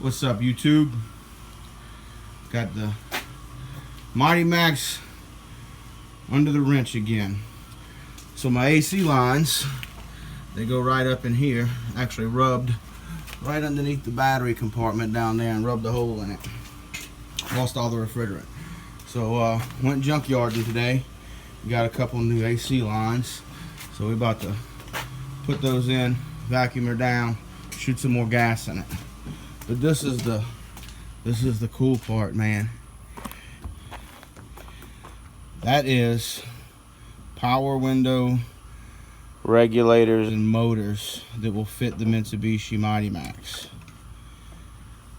What's up, YouTube? Got the Mighty Max under the wrench again. So my AC lines, they go right up in here, actually rubbed right underneath the battery compartment down there and rubbed a hole in it. Lost all the refrigerant. So went junkyarding today. We got a couple new AC lines. So we're about to put those in, vacuum her down, shoot some more gas in it. But this is the cool part, man. That is power window regulators and motors that will fit the Mitsubishi Mighty Max.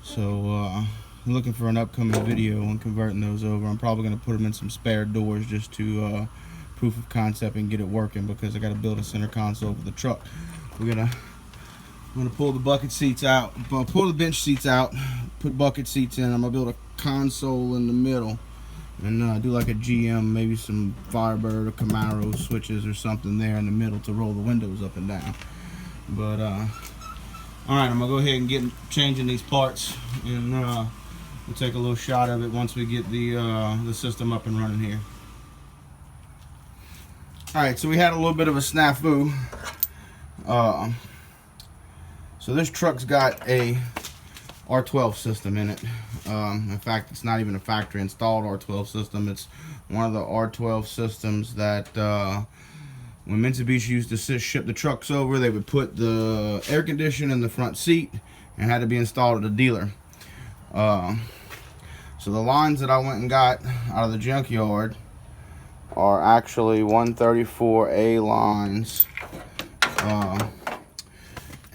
So I'm looking for an upcoming video on converting those over. I'm probably going to put them in some spare doors just to proof of concept and get it working, because I got to build a center console for the truck. I'm gonna pull the bucket seats out, pull the bench seats out, put bucket seats in. I'm gonna build a console in the middle and do like a GM, maybe some Firebird or Camaro switches or something there in the middle to roll the windows up and down. But all right, I'm gonna go ahead and get changing these parts, and we'll take a little shot of it once we get the system up and running here. All right, so we had a little bit of a snafu. So this truck's got a R12 system in it. In fact, it's not even a factory installed R12 system. It's one of the R12 systems that when Mitsubishi used to ship the trucks over, they would put the air conditioner in the front seat and had to be installed at a dealer. So the lines that I went and got out of the junkyard are actually 134A lines.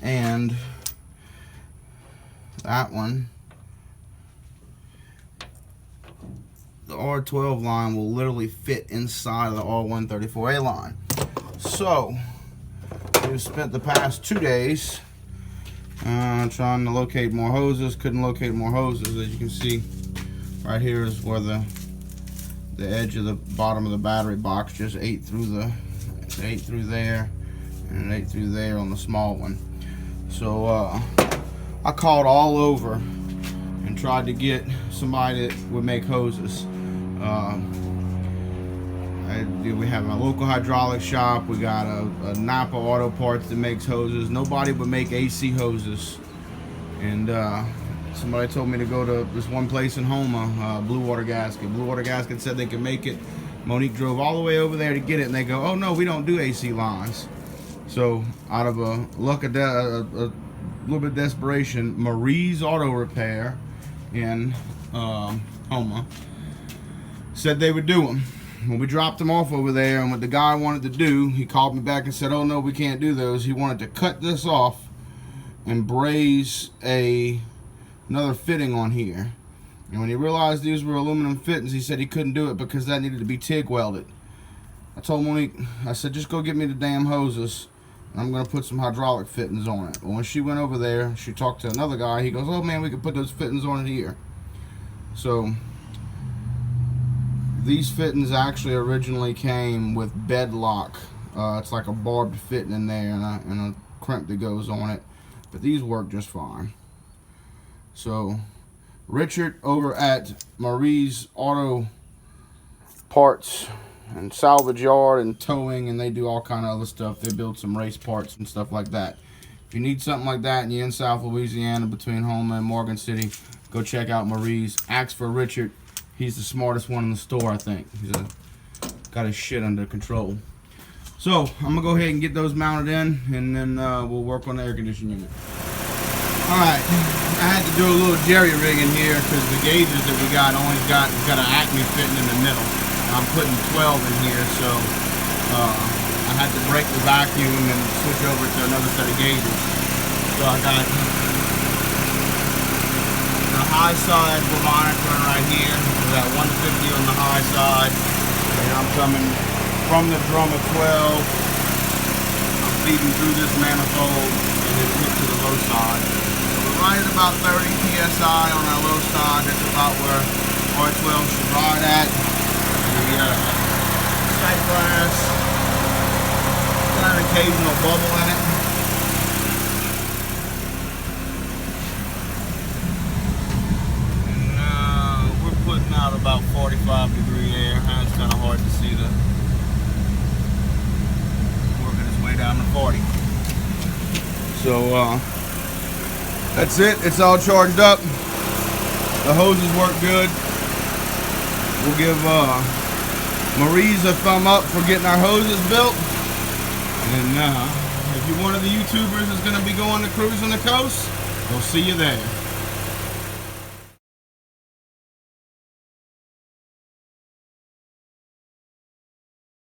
And that one, the R12 line will literally fit inside of the R134A line. So we've spent the past 2 days trying to locate more hoses. Couldn't locate more hoses. As you can see, right here is where the edge of the bottom of the battery box just ate through there, and it ate through there on the small one. So I called all over and tried to get somebody that would make hoses. We have a local hydraulic shop. We got a Napa Auto Parts that makes hoses. Nobody would make AC hoses. And somebody told me to go to this one place in Houma, Blue Water Gasket. Blue Water Gasket said they could make it. Monique drove all the way over there to get it, and they go, "Oh no, we don't do AC lines." So out of a little bit of desperation, Marie's Auto Repair in Houma said they would do them. When we dropped them off over there, and what the guy wanted to do, he called me back and said, "Oh no, we can't do those." He wanted to cut this off and braze another fitting on here. And when he realized these were aluminum fittings, he said he couldn't do it because that needed to be TIG welded. I told Monique, I said, "Just go get me the damn hoses. I'm going to put some hydraulic fittings on it." Well, when she went over there, she talked to another guy. He goes, "Oh man, we could put those fittings on it here." So these fittings actually originally came with bed lock. It's like a barbed fitting in there and a crimp that goes on it. But these work just fine. So Richard over at Marie's Auto Parts and salvage yard and towing, and they do all kind of other stuff. They build some race parts and stuff like that. If you need something like that and you're in South Louisiana between Houma and Morgan City, go check out Marie's. Ask for Richard. He's the smartest one in the store, I think. He's got his shit under control. So I'm gonna go ahead and get those mounted in, and then we'll work on the air conditioning unit. All right, I had to do a little jerry rigging here because the gauges that we got only got an Acme fitting in the middle. I'm putting 12 in here, so I had to break the vacuum and switch over to another set of gauges. So I got the high side we're monitoring right here. We're at 150 on the high side, and I'm coming from the drum of 12. I'm feeding through this manifold and then hit to the low side. So we're right at about 30 psi on our low side. That's about where R12 should ride at. The sight glass, got an occasional bubble in it. party. So that's it. It's all charged up. The hoses work good. We'll give Maurice a thumb up for getting our hoses built. And if you're one of the YouTubers that's going to be going to cruise on the coast, we'll see you there.